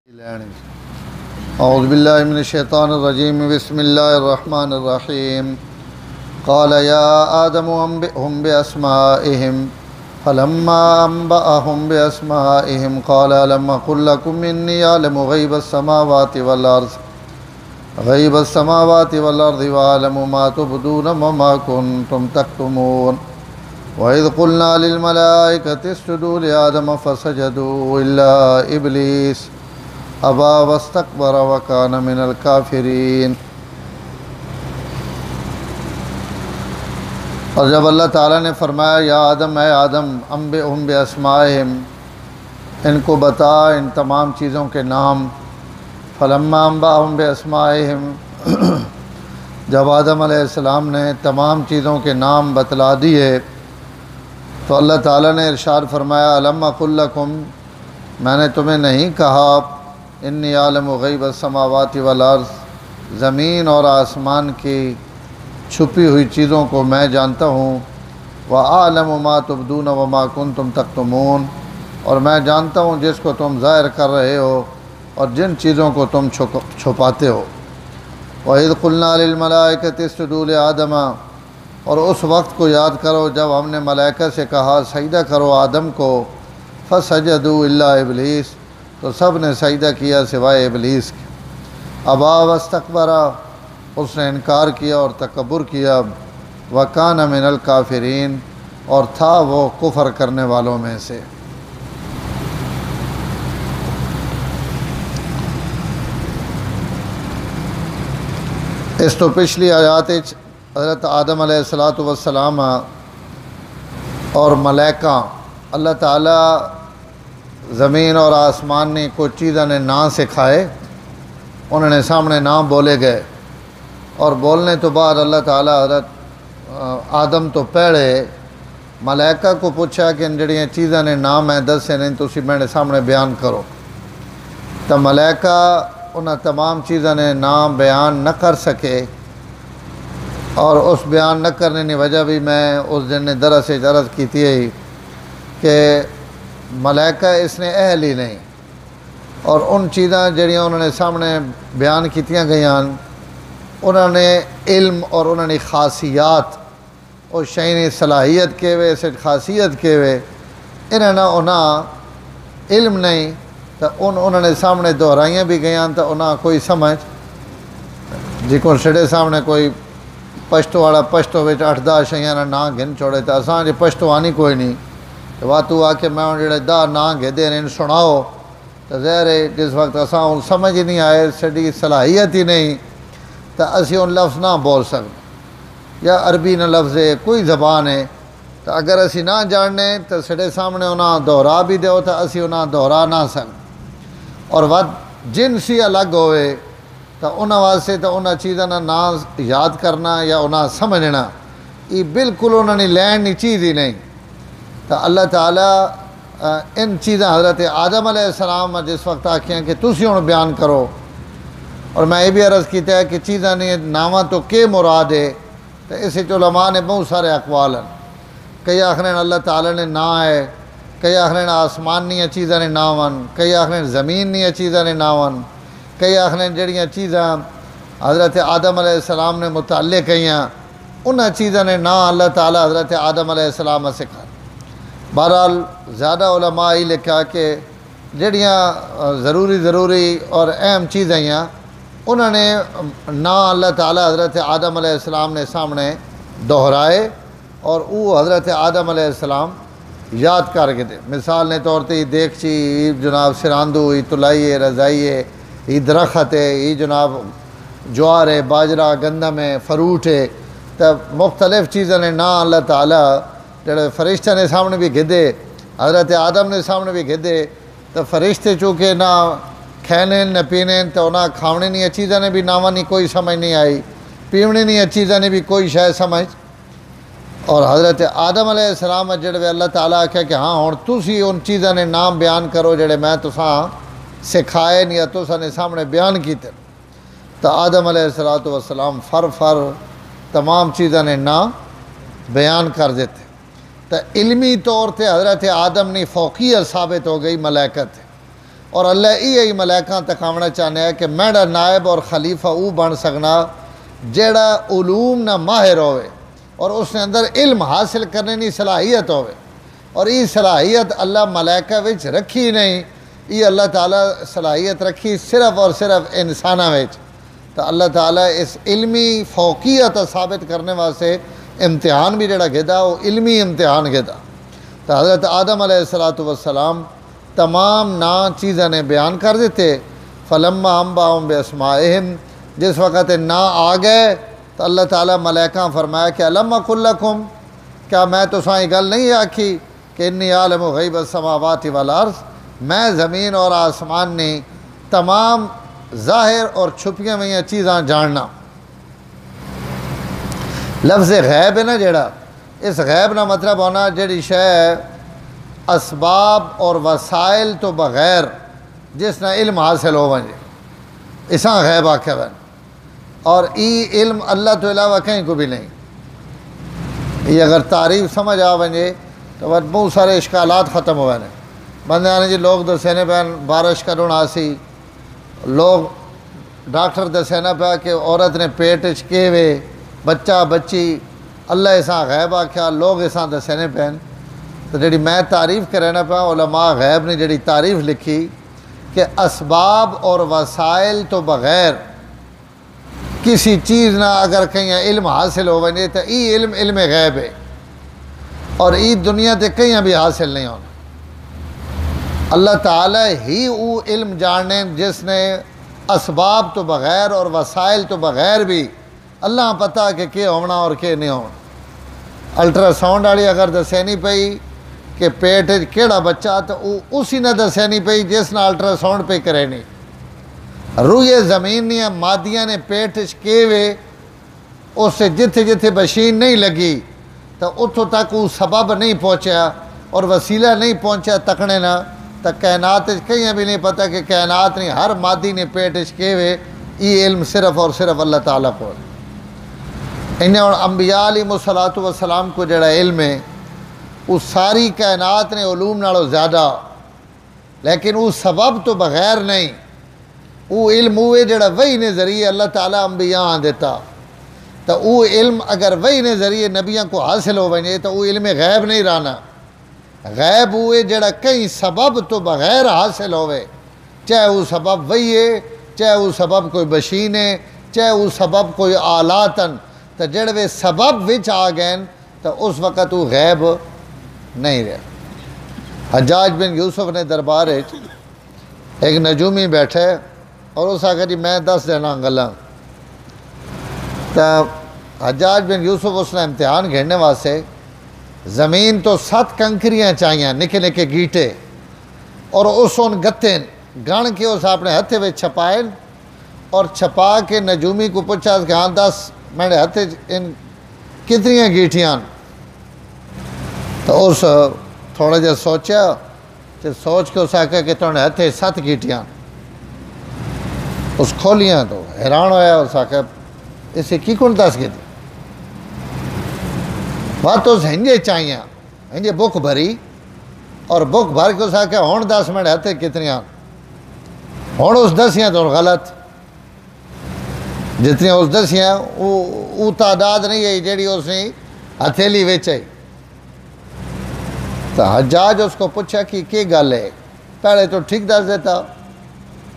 اعوذ باللہ من الشیطان الرجیم بسم اللہ الرحمن الرحیم قال یا آدم انبئهم باسمائهم فلما انبأهم باسمائهم قال لم اقل لكم انی اعلم غیب السماوات والارض واعلم ما تبدون وما کنتم تکتمون وَإِذْ قُلْنَا لِلْمَلَائِكَةِ اسْجُدُوا لِآدَمَ فَسَجَدُوا إِلَّا إِبْلِيسَ أَبَى وَاسْتَكْبَرَ وَكَانَ مِنَ الْكَافِرِينَ۔ اور جب اللہ تعالیٰ نے فرمایا یا آدم اے آدم انبئهم بِأَسْمَائِهِمْ، ان کو بتا ان تمام چیزوں کے نام۔ فَلَمَّا أَنبَأَهُمْ بِأَسْمَائِهِمْ، جب آدم علیہ السلام نے تمام چیزوں کے نام بتلا دیے تو اللہ تعالیٰ نے ارشاد فرمایا الم اقل لکم، میں نے تمہیں نہیں کہا انی عالم غیب السماوات والارض، زمین اور آسمان کی چھپی ہوئی چیزوں کو میں جانتا ہوں، وَأَعْلَمُ مَا تُبْدُونَ وَمَا كُنْتُمْ تَكْتُمُونَ، اور میں جانتا ہوں جس کو تم ظاہر کر رہے ہو اور جن چیزوں کو تم چھپاتے ہو۔ وَإِذْ قُلْنَا لِلْمَلَائِكَةِ اسْجُدُوا لِآدَمَ، اور اس وقت کو یاد کرو جب ہم نے ملائکہ سے کہا سجدہ کرو آدم کو، فَسَجَدُوا إِلَّا إِبْلِيسَ، تو سب نے سجدہ کیا سوائے ابلیس کے۔ ابا واستکبر، اس نے انکار کیا اور تکبر کیا، وَكَانَ مِنَ الْكَافِرِينَ، اور تھا وہ کفر کرنے والوں میں سے۔ اس تو پچھلی آیات حضرت آدم علیہ السلام اور ملائکہ اللہ تعالیٰ زمین اور آسمان نے کچھ چیزیں نے نہ سکھائے، انہوں نے سامنے نہ بولے گئے، اور بولنے تو بعد اللہ تعالیٰ حضرت آدم تو پہلے ملائکہ کو پوچھا کہ ان جڑیاں چیزیں نے نام میں دسے نہیں تسی میرے سامنے بیان کرو، تو ملائکہ انہاں تمام چیزیں نے نام بیان نہ کر سکے، اور اس بیان نہ کرنے کی وجہ بھی میں اس دن نے درس عرض کی تھی کہ ملائکہ اس نے اہل ہی نہیں، اور ان چیزاں جڑیاں انہوں نے سامنے بیان کیتیاں گئیاں انہوں نے علم اور انہوں نے خاصیات اور شعینی صلاحیت کے وے سے خاصیت کے وے انہاں علم نہیں، تو انہوں نے سامنے دہرائیاں بھی گئیاں تو انہاں کوئی سمجھ جی کو سڑے سامنے کوئی پشتو والا پشتو وچ 8-10 شیاں نا گن چھوڑے تو اساں جی پشتو آنی کوئی نہیں، تو واتو آ کے میں جڑے 10 نا گھدے نے سناؤ تو ظاہر ہے جس وقت اساں سمجھ ہی نہیں آئے سڑی صلاحیت ہی نہیں تو اسی ان لفظ نہ بول سکتے، یا عربی نہ لفظ ہے کوئی زبان ہے، تو اگر اسی نہ جاننے تو سڑے سامنے انہاں دہرا بھی دیو تو اسی انہاں دہرا نہ سکتے، اور جنسی الگ ہوئے تو انہاں واسطے تو انہاں چیزاں نہ یاد کرنا یا انہاں سمجھنا یہ بالکل انہوں نے لین چیز ہی نہیں۔ تو اللہ تعالیٰ ان چیزاں حضرت آدم علیہ السلام جس وقت آکھیں کہ تسی ہوں بیان کرو، اور میں یہ بھی عرض کیتا ہے کہ چیزاں نے نامہ تو کے مراد ہے، تو اس علماء نے بہت سارے اقوال ہیں، کئی آخرین اللہ تعالیٰ نے نہ ہے، کئی آخرین آسمان نہیں چیزاں نے ناون، کئی آخرین زمین نہیں چیزاں نے ناون، کئی آخرین جڑیاں چیزاں حضرت آدم علیہ السلام نے متعلق ہیں انہاں چیزاں نے نہ اللہ تعالیٰ حضرت آدم علیہ السلام سے کہا۔ بہرحال زیادہ علماء ہی لکھا کہ جڑیاں ضروری اور اہم چیزیں ہیں انہوں نے نہ اللہ تعالیٰ حضرت آدم علیہ السلام نے سامنے دہرائے، اور وہ حضرت آدم علیہ السلام یاد کر کے دے۔ مثال نے طور تے دیکھ چی جناب سراندو، یہ تلائی ہے، رضائی ہے، یہ درخت ہے، یہ جناب جوار ہے، باجرہ، گندم ہے، فروٹ ہے، تو مختلف چیزیں نے نہ اللہ تعالیٰ جڑے فرشتہ نے سامنے بھی گھدے، حضرت آدم نے سامنے بھی گھدے، تو فرشتے چونکہ نہ کھینے نہ پینے تو انہاں کھاونے نہیں چیزیں نے بھی ناواں نہیں کوئی سمجھ نہیں آئی، پیونے نہیں چیزیں نے بھی کوئی شاید سمجھ، اور حضرت آدم علیہ السلام جڑے اللہ تعالیٰ آکھا کہ ہاں ہوں تسی ان چیزیں نے نام بیان کرو جڑے میں تساں سکھائے یا تساں نے سامنے بیان کیتے، تو آدم علیہ السلام فر تمام چیزیں نے نام بیان کر دیتے، تو علمی طور تے حضرت آدم نے فوقیت ثابت ہو گئی ملائکہ تے، اور اللہ یہی ملائکہ تکاونا چاہنے ہے کہ میرا نائب اور خلیفہ او بن سکنا جیڑا علوم نہ ماہر ہوئے اور اس نے اندر علم حاصل کرنے نہیں صلاحیت ہوئے، اور یہ صلاحیت اللہ ملائکہ وچ رکھی نہیں، یہ اللہ تعالیٰ صلاحیت رکھی صرف اور صرف انسانہ وچ۔ تو اللہ تعالیٰ اس علمی فوقیت ثابت کرنے واسطے امتحان بھی جڑا گھدا وہ علمی امتحان گھدا۔ تو حضرت آدم علیہ السلام تمام نا چیزیں نے بیان کر دیتے۔ فلما انباہم باسمائہم، جس وقت نا آ گئے تو اللہ تعالیٰ ملائکہ فرمایا کہ الم اقل لکم، کیا میں تو سائیں گل نہیں آکھی کہ انی عالم غیب السماوات والارض، میں زمین اور آسمان نے تمام ظاہر اور چھپیاں ہوئی چیزاں جاننا۔ لفظ غیب ہے نا جڑا، اس غیب نہ مطلب ہونا جڑی شے اسباب اور وسائل تو بغیر جس نہ علم حاصل ہو ونجے اساں غیب آکھے ون، اور ای علم اللہ تو علاوہ کہیں کو بھی نہیں۔ یہ اگر تعریف سمجھ آ ونجے تو بہت سارے اشکالات ختم ہوئے ہیں۔ بندے آنے جی لوگ دسینے پہ بارش کرن آسی، لوگ ڈاکٹر دسینا پہ کہ عورت نے پیٹ چکے ہوئے بچہ بچی، اللہ اساں غیب آکھیا، لوگ اساں دسینے پہ۔ تو جڑی میں تعریف کرنا پہ علماء غیب نے جڑی تعریف لکھی کہ اسباب اور وسائل تو بغیر کسی چیز نہ اگر کہیں علم حاصل ہو ونجے تو ای علم غیب ہے، اور ای دنیا تے کہیں بھی حاصل نہیں ہونا۔ اللہ تعالیٰ ہی وہ علم جاننے جس نے اسباب تو بغیر اور وسائل تو بغیر بھی اللہ پتہ کہ کیا ہونا اور کیا نہیں ہونا۔ الٹرا ساؤنڈ والی اگر دسینی پئی کہ پیٹ کیڑا بچہ تو اسی نہ دسینی پئی جس نہ الٹرا ساؤنڈ پہ کرے نہیں۔ روئے زمین نے مادیاں نے پیٹ کے وے اس سے جتھے جتھے مشین نہیں لگی تو اتھوں تک وہ سبب نہیں پہنچا اور وسیلہ نہیں پہنچا تکنے نہ، تو کائنات کہیں بھی نہیں پتہ کہ کائنات نہیں ہر مادی نے پیٹ کے وے، یہ علم صرف اور صرف اللہ تعالیٰ کو۔ انہیں اور انبیاء علیہ السلام کو جڑا علم ہے اس ساری کائنات نے علوم نالوں زیادہ، لیکن وہ سبب تو بغیر نہیں، وہ علم ہوئے جڑا وہی نے ذریعے اللہ تعالیٰ انبیاء دیتا، تو وہ علم اگر وہی نے ذریعے نبیوں کو حاصل ہو ونجے تو وہ علم غیب نہیں رہنا۔ غیب ہوئے جڑا کئی سبب تو بغیر حاصل ہوئے، چاہے وہ سبب وہی ہے، چاہے وہ سبب کوئی مشین ہے، چاہے وہ سبب کوئی آلاتن، تو جڑوے سبب وچ آ گئے تو اس وقت وہ غیب نہیں رہا۔ حجاج بن یوسف نے دربار ایک نجومی بیٹھے اور اس آگے جی میں دس دینا گلاں، تو حجاج بن یوسف اس نے امتحان گھڑنے واسطے زمین تو 7 کنکریاں چاہیاں نکے نکے گیٹے، اور اس ان گتے گن کے اس اپنے ہتھے میں چھپائے اور چھپا کے نجومی کو پوچھا کہ ہاں 10 میرے ہتھے ان کتنی گیٹیاں، تو اس تھوڑا جا سوچا تو سوچ کے اس آکھا کہ تھوڑے ہتھے 7 گیٹیاں، اس کھولیاں تو حیران ہویا، اس آکھا اسے کی کون 10 گیٹی بات تو ہنجے چاہیے، ہنجے بک بھری اور بک بھر کے اس آکھا ہون 10 میرے ہتھے کتنیاں، ہون اس 10 تو غلط، جتنی اس 10 وہ تعداد نہیں ہے جیڑی اس نے ہتھیلی ویچائی۔ تو حجاج اس کو پوچھا کہ کیا گل ہے، پہلے تو ٹھیک دس دیتا،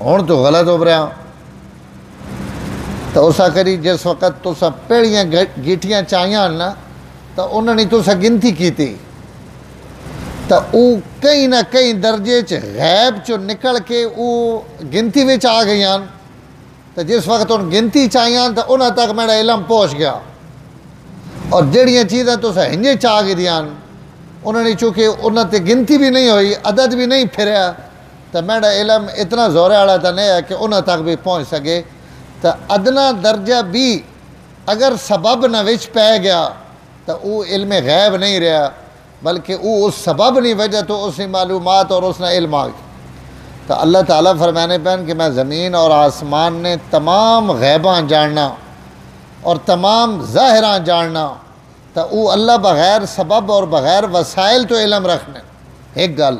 ہون تو غلط ہو رہا۔ تو اسا کری جس وقت تو سب پیڑیاں گیٹیاں چاہیاں نا تو انہوں نے تو سا گنتی کی تھی، تو وہ کئی نہ کئی درجے غیب چو نکل کے وہ گنتی وچ آ گئیاں، تو جس وقت ان گنتی چاہیاں تو انہوں تک میرا علم پہنچ گیا، اور جڑیاں چیزیں تو سا ہنجے چاہ گئی دیاں انہوں نے چونکہ انہوں تے گنتی بھی نہیں ہوئی، عدد بھی نہیں پھریا، تو میرا علم اتنا زورے والا تو نہیں ہے کہ انہوں تک بھی پہنچ سکے۔ تو ادنا درجہ بھی اگر سبب نہ وچ پہ گیا تو وہ علم غیب نہیں رہا، بلکہ وہ اس سبب نہیں وجہ تو اس نے معلومات اور اس نے علم آ گیا۔ تو اللہ تعالیٰ فرمانے پہن کہ میں زمین اور آسمان نے تمام غیباں جاننا اور تمام ظاہراں جاننا، تو وہ اللہ بغیر سبب اور بغیر وسائل تو علم رکھنے ایک گل،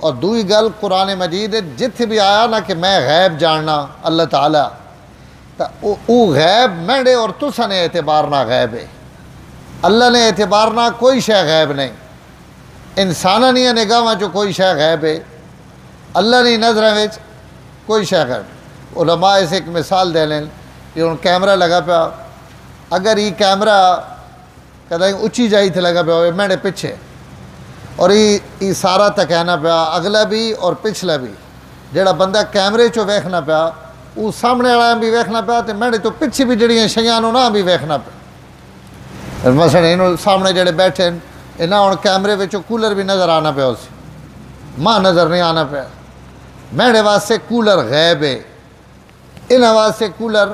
اور دوئی گل قرآن مجید جتھے بھی آیا نا کہ میں غیب جاننا اللہ تعالیٰ، تو او غیب میرے اور تسا نے اعتبار نہ غیب ہے، اللہ نے اعتبار نہ کوئی شے غیب نہیں، انسانہ نہیں نگاہ جو کوئی شے غیب ہے، اللہ نہیں نظریں وچ کوئی شے غیب۔ علماء اسے ایک مثال دے لیں کہ ان کیمرہ لگا پیا، اگر یہ کیمرہ کدیں اچھی جائی تھے لگا پیا ہوئے میرے پیچھے، اور یہ سارا تکینا پیا اگلا بھی اور پچھلا بھی، جڑا بندہ کیمرے چو ویکھنا پیا وہ سامنے والا بھی ویکھنا پیا تو میرے تو پیچھے بھی جڑیاں شیاں نہ بھی ویکھنا پیا۔ مثلا انہوں سامنے جڑے بیٹھے انہاں ہن کیمرے وچوں کولر بھی نظر آنا پیا، اسی ماں نظر نہیں آنا پیا، میرے واسطے کولر غیب ہے، انہاں واسطے کولر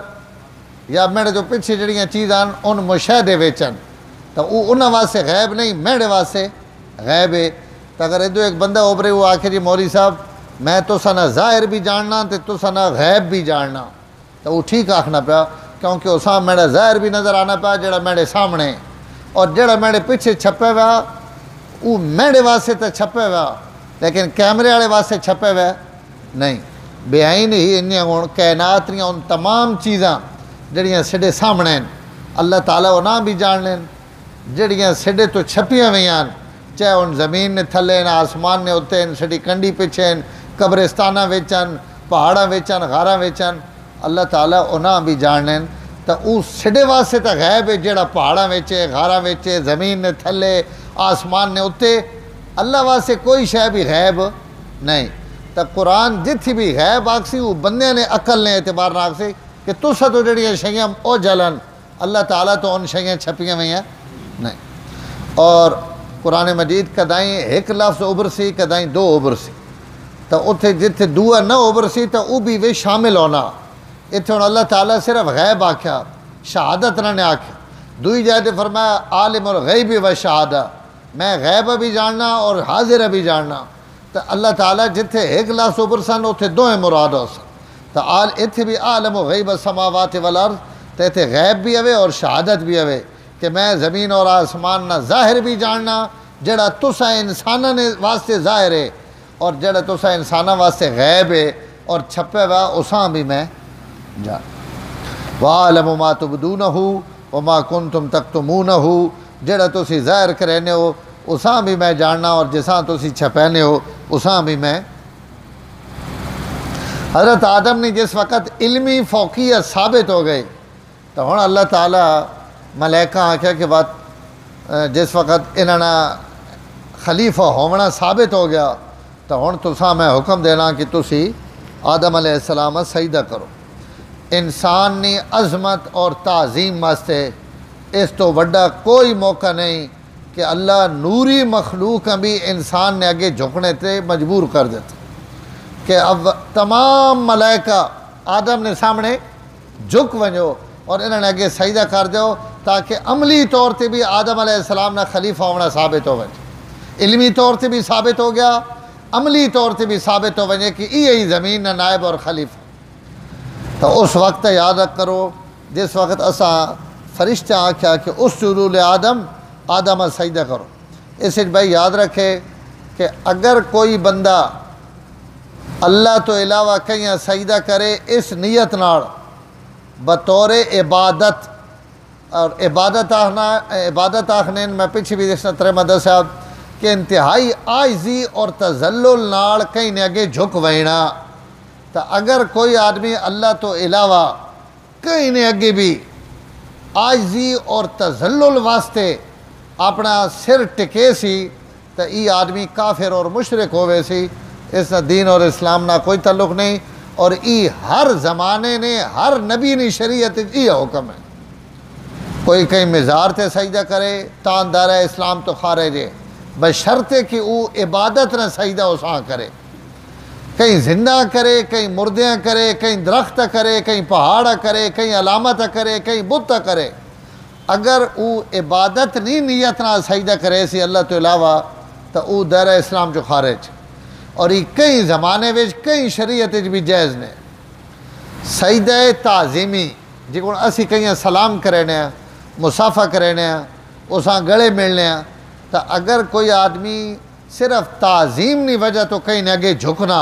یا میرے تو پیچھے جڑیاں چیزاں ان مشاہدے ویچن تو وہ انہاں واسطے غیب نہیں، میرے واسطے غیب ہے۔ تو اگر ادھر ایک بندہ اوبرے وہ آکھے جی مولوی صاحب میں تو سنا ظاہر بھی جاننا تو سنا غیب بھی جاننا، تو وہ ٹھیک آکھنا پیا، کیونکہ اساں میرا ظاہر بھی نظر آنا پیا جڑا میرے سامنے، اور جڑا میرے پیچھے چھپے ہوا وہ میرے واسطے تو چھپے ہوا لیکن کیمرے والے واسطے چھپے ہوئے نہیں۔ بے آئین ہی انہیں ہوں کائنات رہی ان تمام چیزاں جڑیاں سڈے سامنے ہیں اللہ تعالیٰ وہ نہ بھی جان لین، جڑیاں سڈے تو چھپیاں ہوئی ہیں، چاہے ان زمین نے تھلے نہ آسمان نے اتنے ہیں، سڈی کنڈی پیچھے ہیں، قبرستانہ ویچن، پہاڑاں ویچن، غاراں ویچن، اللہ تعالیٰ وہ نہ بھی جان لین۔ تو وہ سڈے واسطے تو غیب ہے جڑا پہاڑاں ویچے، غاراں ویچے، زمین نے تھلے آسمان نے اتنے، اللہ واسطے کوئی شے بھی غیب نہیں۔ تو قرآن جتھی بھی غیب آکسی وہ بندے نے عقل نے اعتبار نہ آکسی کہ تسا تو جڑیاں شیاں او جلن، اللہ تعالیٰ تو ان شیاں چھپیاں ہوئی ہیں نہیں۔ اور قرآن مجید کدائیں ایک لفظ ابر سی کدائیں دو ابر سی، تو اتھے جتھے دعا نہ ابر سی تو وہ بھی وہ شامل ہونا، اتھے ہوں اللہ تعالیٰ صرف غیب آکھیا، شہادت نہ آکھیا۔ دوئی جائے فرمایا عالم الغیب و شہادہ، میں غیب بھی جاننا اور حاضر بھی جاننا، تو اللہ تعالیٰ جتھے ایک لفظ ابر سن اتھے دوئیں مراد ہو سن، تو اتھے بھی عالم غیب السماوات والارض، تو اتھے غیب بھی ہوئے اور شہادت بھی ہوئے کہ میں زمین اور آسمان نہ ظاہر بھی جاننا جڑا تسا انسانہ نے واسطے ظاہر ہے، اور جڑا تسا انسانہ واسطے غیب ہے اور چھپے ہوا اساں بھی میں جان۔ وَعَالَمُ مَا تُبْدُونَهُ وَمَا كُنْتُمْ تَكْتُمُونَهُ، جڑا تسی ظاہر کرنے ہو اساں بھی میں جاننا اور جساں تسی چھپینے ہو اساں بھی میں۔ حضرت آدم نے جس وقت علمی فوقیت ثابت ہو گئی تو ہوں اللہ تعالیٰ ملائکہ آکھیا کہ بات جس وقت انہاں خلیفہ ہونا ثابت ہو گیا تو ہوں تساں میں حکم دینا کہ تسی آدم علیہ السلام سجدہ کرو۔ انسان نے عظمت اور تعظیم واسطے اس تو وڈا کوئی موقع نہیں کہ اللہ نوری مخلوق بھی انسان نے آگے جھکنے تے مجبور کر دیتا کہ اب تمام ملائکہ آدم نے سامنے جھک ونجو اور انہوں نے آگے سجدہ کر دیو تاکہ عملی طور تے بھی آدم علیہ السلام نے خلیفہ ہونا ثابت ہو وجے، علمی طور تے بھی ثابت ہو گیا، عملی طور تے بھی ثابت ہو وجے کہ یہی زمین نہ نائب اور خلیفہ۔ تو اس وقت یاد کرو جس وقت اسا فرشتہ آکھیا کہ اسجدوا لآدم، آدم سجدہ کرو۔ اس بھائی یاد رکھے کہ اگر کوئی بندہ اللہ تو علاوہ کہیں سجدہ کرے اس نیت نال بطور عبادت، اور عبادت آخنے میں پیچھے بھی دیکھنا ترمدہ صاحب کہ انتہائی عاجزی اور تذلل نال کہیں نے اگے جھک وینا، تو اگر کوئی آدمی اللہ تو علاوہ کہیں نے اگے بھی عاجزی اور تذلل واسطے اپنا سر ٹکے سی تو یہ آدمی کافر اور مشرک ہوئے سی، اس دین اور اسلام نہ کوئی تعلق نہیں، اور یہ ہر زمانے نے ہر نبی نے شریعت یہ حکم ہے۔ کوئی کہیں مزار تے سجدہ کرے تان دارہ اسلام تو خارج ہے، بشرطے کہ وہ عبادت نہ سجدہ اساں کرے، کہیں زندہ کرے، کہیں مردیاں کرے، کہیں درخت کرے، کہیں پہاڑ کرے، کہیں علامت کرے، کہیں بت کرے، اگر وہ عبادت نہیں نیت نہ سجدہ کرے سی اللہ تو علاوہ تو وہ دائرہ اسلام جو خارج، اور یہ کئی زمانے وچ کئی شریعت بھی جائز نے۔ سجدہ تعظیمی جی کو اسی کہیں سلام کرنے ہیں، مصافحہ کرنے ہیں، اساں گلے ملنے ہیں، تو اگر کوئی آدمی صرف تعظیم نہیں وجہ تو کہیں نہ آگے جھکنا،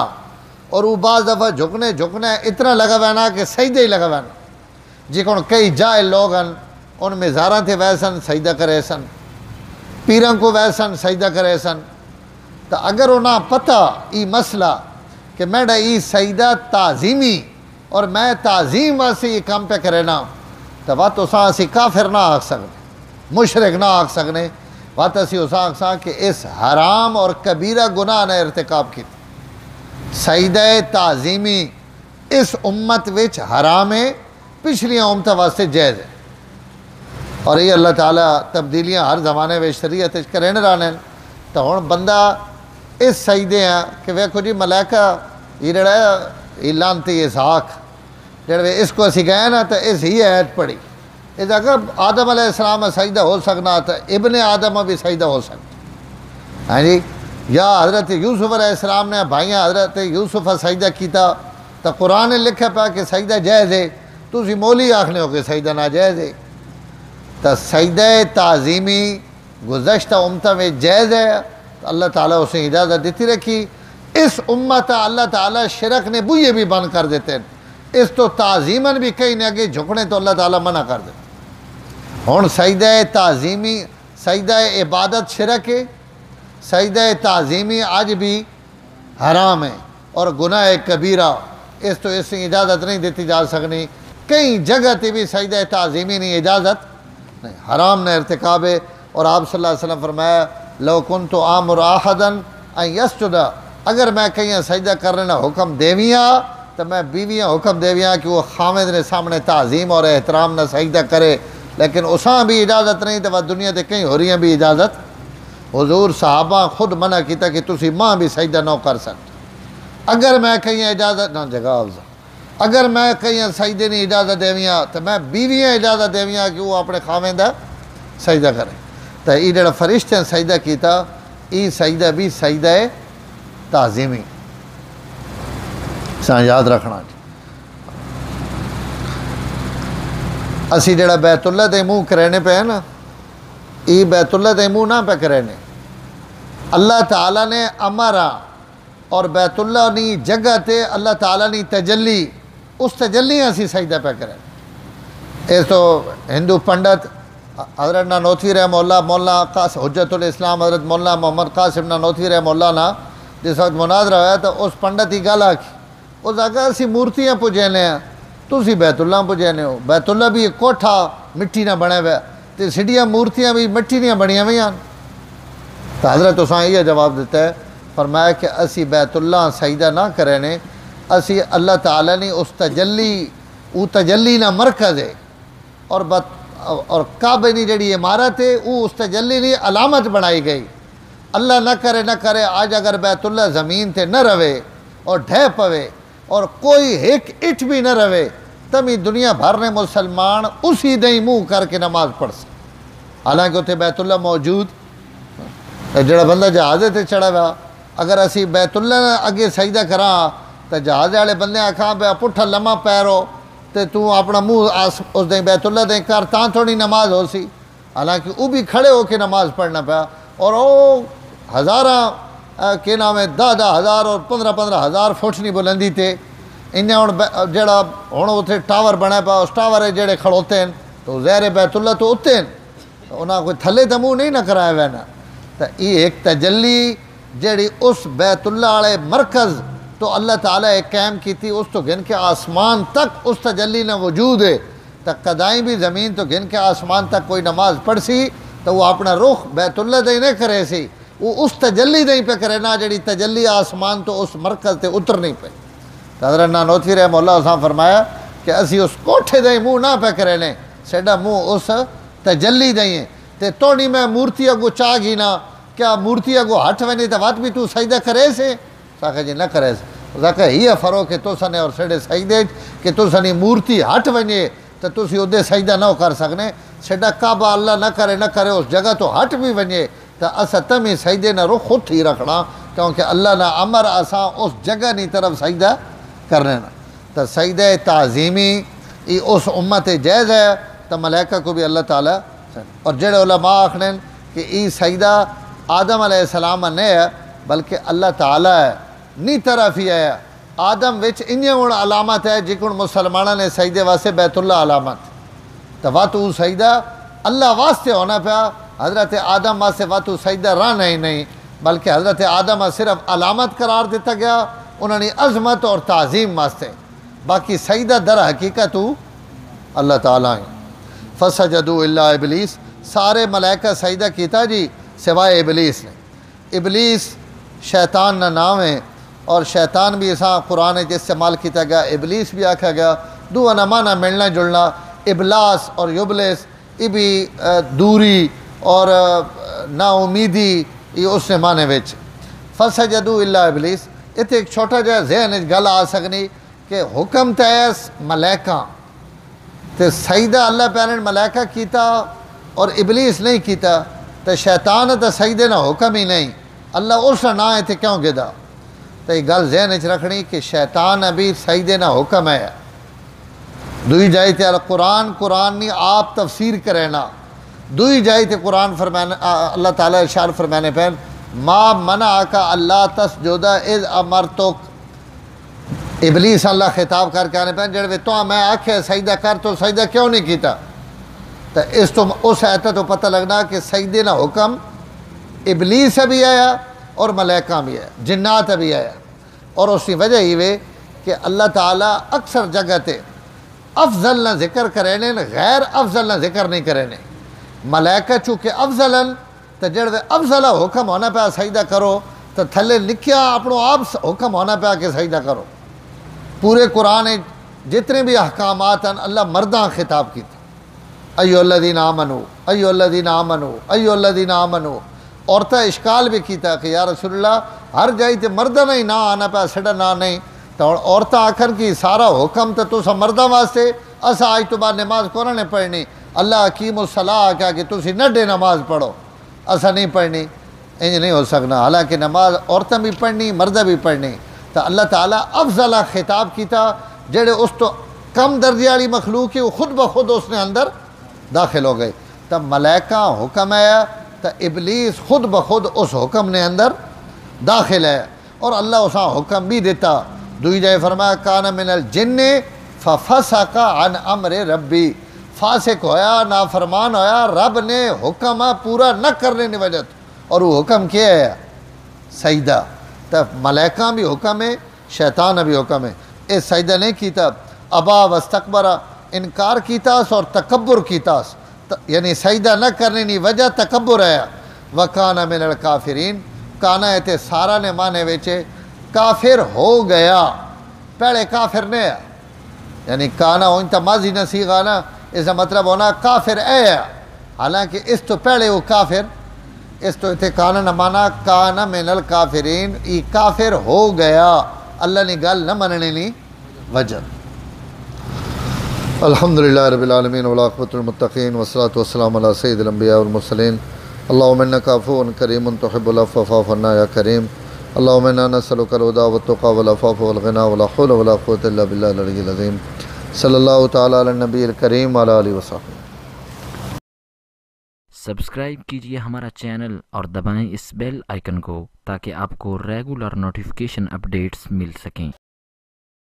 اور وہ بعض دفعہ جھکنا اتنا لگا وینا کہ سجدے ہی لگا وینا، جی کون کئی جائے لوگ ہیں ان میں زاراں تھے ویسن سجدہ کرے سن، پیروں کو ویسن سجدہ کرے سن، تو اگر انہاں پتہ ای مسئلہ کہ میڈا ای سجدہ تعظیمی اور میں تعظیم واسے یہ کام پہ کرے نا، تو وقت اساں اسی کافر نہ آکھ سکنے، مشرک نہ آکھ سکنے، وقت اسی اساں آکھ سکنے کہ اس حرام اور کبیرہ گناہ نے ارتکاب کی۔ سجدہ تعظیمی اس امت وچ حرام ہے، پچھلیاں امتہ واسطے جائز ہے، اور یہ اللہ تعالیٰ تبدیلیاں ہر زمانے میں شریعت کریں رہنے، تو ہن بندہ اس سجدے ہیں کہ ویکھو جی ملائکہ یہ جڑا ہے یہ لانتی اسحاق جڑے اس کو اسی گئے نا تو اس ہی آیت پڑھی، اس اگر آدم علیہ السلام سجدہ ہو سکنا تو ابن آدم بھی سجدہ ہو سکتا، ہاں جی، یا حضرت یوسف علیہ السلام نے بھائیاں حضرت یوسف سجدہ کیتا تو قرآن نے لکھا پا کہ سجدہ جائز ہے، تو اسی مولی آکھنے ہو کہ سجدہ ناجائز ہے، تو سجدہ تعظیمی گزشتہ امتہ میں جائز ہے، اللہ تعالیٰ اسے اجازت دیتی رکھی۔ اس امت اللہ تعالیٰ شرک نے بوئے بھی بند کر دیتے ہیں، اس تو تعظیماً بھی کہیں نہ آگے جھکنے تو اللہ تعالیٰ منع کر دیتے۔ ہون سجدہ تعظیمی سجدہ عبادت شرک ہے، سجدہ تعظیمی آج بھی حرام ہے اور گناہ کبیرہ، اس تو اس نے اجازت نہیں دیتی جا سکنی، کئی جگہ تے بھی سجدہ تعظیمی نہیں اجازت نہیں، حرام نے ارتکاب ہے، اور آپ صلی اللہ علیہ وسلم فرمایا لو کنت آمر احدا ان یسجد، اگر میں کہیں سجدہ کرنے نہ حکم دیویاں تو میں بیویاں حکم دیویاں کہ وہ خامد نے سامنے تعظیم اور احترام نہ سجدہ کرے، لیکن اساں بھی اجازت نہیں تو دنیا تے کہیں ہو رہی ہیں بھی اجازت، حضور صحابہ خود منع کیتا کہ تسی ماں بھی سجدہ نہ کر سکتے، اگر میں کہیں اجازت نہ جگہ افضل، اگر میں کہیں سجدے نہیں اجازت دیویاں تو میں بیویاں اجازت دیویاں کہ وہ اپنے خامدہ سجدہ کریں، تو یہ جڑا فرشتے ہیں سجدہ کیتا یہ سجدہ بھی سجدہ تعظیمی سان یاد رکھنا۔ اسی جڑا بیت اللہ دے منہ کرینے پہ ہے نا، یہ بیت اللہ دے منہ نہ پہ کرینے، اللہ تعالیٰ نے امرا اور بیت اللہ نی جگہ تے اللہ تعالیٰ نی تجلی، اس تجلی اسی سجدہ پہ کریں۔ اس تو ہندو پنڈت حضرت نانوتوی رحمہ اللہ مولانا قاسم حجت الاسلام حضرت مولانا محمد قاسم نانوتوی رحمہ اللہ نا جس وقت مناظرہ ہوا تو اس پنڈت ہی گل آکھی، اس آگا اسی مورتیاں پجینے ہیں تو اسی بیت اللہ پجینے ہو، بیت اللہ بھی ایک کوٹھا مٹی نہ بنے ہوئے تو سڑیاں مورتیاں بھی مٹی نہیں بنیاں ہوئی ہیں، تو حضرت اساں یہ جواب دیتا ہے، فرمایا کہ اسی بیت اللہ سجدہ نہ کرنے، اسی اللہ تعالیٰ نے اس تجلی وہ تجلی نہ مرکز ہے، اور کعبے نی جڑی عمارت ہے وہ اس تجلی نی علامت بنائی گئی، اللہ نہ کرے آج اگر بیت اللہ زمین تے نہ رہے اور ڈھہ پوے اور کوئی ایک اٹھ بھی نہ رہے تمی دنیا بھر نے مسلمان اسی دیں منہ کر کے نماز پڑھ سکتے، حالانکہ اتنے بیت اللہ موجود، جڑا بندہ جہازے تے چڑھا ہوا اگر اسی بیت اللہ اگے سجدہ کراں تو جہاز والے بندے آکھاں پہ پٹھا لمحہ پیرو تو اپنا منہ اس دیں بیت اللہ دیں کر تاں تھوڑی نماز ہو سی، حالانکہ وہ بھی کھڑے ہو کے نماز پڑھنا پیا، اور وہ ہزاراں کے نام ہے 10,000 اور 15,000 فٹ نہیں بلندی تے انہیں ہوں جڑا ہوں اتنے ٹاور بنا پا اس ٹاور جڑے کھڑوتے ہیں تو زہر بیت اللہ تو اتنے ہیں، انہاں کوئی تھلے تو منہ نہیں نہ کرایا وینا، تو یہ ایک تجلی جڑی اس بیت اللہ والے مرکز تو اللہ تعالیٰ ایک قائم کی تھی، اس تو گن کے آسمان تک اس تجلی نہ وجود ہے، تو قدائیں بھی زمین تو گن کے آسمان تک کوئی نماز پڑھ سی تو وہ اپنا رخ بیت اللہ دیں نہیں کرے سی، وہ اس تجلی دیں پہ کرے نا جڑی تجلی آسمان تو اس مرکز تے اتر نہیں پہ۔ حضرت نانوتوی رحمہ اللہ صاحب فرمایا کہ اسی اس کوٹھے دیں منہ نہ پہ کرے نے، سیڈا منہ اس تجلی دیں تے توڑی میں مورتی اگو چاہ گی نا، کیا مورتی اگو ہٹھ وینی تو وات بھی تو سجدہ کرے سے؟ ساکھا جی نہ کرے سے، ساکھا ہی فرق ہے تو سنے اور سیڑے سجدے کہ تو سنی مورتی ہٹ ونے تو تسی ادھے سجدہ نہ کر سکنے، سیڑا کعبہ اللہ نہ کرے اس جگہ تو ہٹ بھی ونے تو اسا تمہیں سجدے نہ رخ خود ہی رکھنا، کیونکہ اللہ نہ امر اساں اس جگہ نی طرف سجدہ کرنے نا، تو سجدہ تعظیمی یہ اس امت جائز ہے تو ملائکہ کو بھی اللہ تعالیٰ، اور جڑے علماء آکھنے کہ یہ سجدہ آدم علیہ السلام نہیں ہے بلکہ اللہ تعالیٰ ہے نی طرف ہی ہے آدم وچ انہیں علامت ہے جکن مسلمانہ نے سجدے واسطے بیت اللہ علامت تو واتو سجدہ اللہ واسطے ہونا پیا حضرت آدم واسطے واتو سجدہ رہنا ہی نہیں بلکہ حضرت آدم صرف علامت قرار دیتا گیا انہوں نے عظمت اور تعظیم واسطے باقی سجدہ در حقیقت اللہ تعالیٰ ہیں فسجدوا الا ابلیس سارے ملائکہ سجدہ کیتا جی سوائے ابلیس نے ابلیس شیطان نہ نام ہے اور شیطان بھی ایسا قرآن جس استعمال کیتا گیا ابلیس بھی آکھا گیا دو انمانا ملنا جلنا ابلاس اور یبلس یہ بھی دوری اور نا امیدی یہ اس نے معنی وچ فسجدوا الا ابلیس اتنے ایک چھوٹا جہا ذہن گل آ سکنی کہ حکم تیس ملائکہ تے سجدہ اللہ پیرن ملائکہ کیتا اور ابلیس نہیں کیتا تو شیطان تے سجدے نہ حکم ہی نہیں اللہ اس نہ ہے تے کیوں گدا تو یہ گل ذہن وچ رکھنی کہ شیطان ابھی سجدے نہ حکم ہے دوئی جائے تے قرآن نہیں آپ تفسیر کرینا دوئی جائے تے قرآن فرمانے اللہ تعالیٰ ارشاد فرمانے پہن ما منعک اللہ تسجد اذ امرتک ابلیس اللہ خطاب کر کے آنے پہن جڑے تو میں آکھے سجدہ کر تو سجدہ کیوں نہیں کیتا تو اس آیت تو پتہ لگنا کہ سجدے نہ حکم ابلیس بھی آیا اور ملائکہ بھی آیا جنات بھی آیا اور اس کی وجہ ہی وے کہ اللہ تعالیٰ اکثر جگہ تے افضل نہ ذکر کرینے غیر افضل نہ ذکر نہیں کرینے ملائکہ چونکہ افضلن تو جڑے افضل حکم ہونا پیا سجدہ کرو تو تھلے لکھیا اپنو آپ حکم ہونا پیا کہ سجدہ کرو پورے قرآن جتنے بھی احکامات ہیں اللہ مرداں خطاب کی تھی ایو الذین آمنو ایو الذین آمنو ایو الذین آمنو عورتہ اشکال بھی کیتا کہ یا رسول اللہ ہر جائی تے مردہ نہیں نہ آنا پیا سڑا نہ نہیں تو عورتہ آخر کی سارا حکم تو سا مردہ واسطے اسا آج تو بعد نماز کون نے پڑھنی اللہ حکیم الصلاح کہا کہ تسی نڈے نماز پڑھو اسا نہیں پڑھنی انج نہیں ہو سکنا حالانکہ نماز عورتیں بھی پڑھنی مردہ بھی پڑھنی تو اللہ تعالیٰ افضل خطاب کیتا جڑے اس تو کم درجے والی مخلوق ہے وہ خود بخود اس نے اندر داخل ہو گئے تب ملائکہ حکم ہے تو ابلیس خود بخود اس حکم نے اندر داخل ہے اور اللہ اسا حکم بھی دیتا دوئی جائے فرمایا کان من الجن ففسق عن امر ربی فاسق ہویا نافرمان ہویا رب نے حکم پورا نہ کرنے کی وجہ اور وہ حکم کیا ہے سجدہ تب ملائکہ بھی حکم ہے شیطان بھی حکم ہے اے سجدہ نہیں کیتا ابا واستکبر انکار کیتاس اور تکبر کیتاس یعنی سجدہ نہ کرنے کی وجہ تکبر ہے وکانا من الکافرین کانا ہے تے سارا نے مانے ویچے کافر ہو گیا پہلے کافر نے ہے یعنی کانا انتا ماضی نصیغہ نا اس کا مطلب ہونا کافر ہے حالانکہ اس تو پہلے وہ کافر اس تو اتنے کانا نہ مانا کانا من الکافرین ای کافر ہو گیا اللہ نے گل نہ مننے نہیں وجہ الحمدللہ رب العالمین والعاقبۃ للمتقین والصلاۃ والسلام علی سید الانبیاء والمرسلین اللہم انک عفو کریم تحب العفو فاعف عنا یا کریم اللہم انا نسألک الہدی والتقی والعفاف والغنی ولا حول ولا قوة الا باللہ العلی العظیم صلی اللہ تعالی علی النبی الکریم وعلی آلہ وصحبہ سبسکرائب کیجئے ہمارا چینل اور دبائیں اس بیل آئیکن کو تاکہ آپ کو ریگولر نوٹیفیکیشن اپڈیٹس مل سکیں۔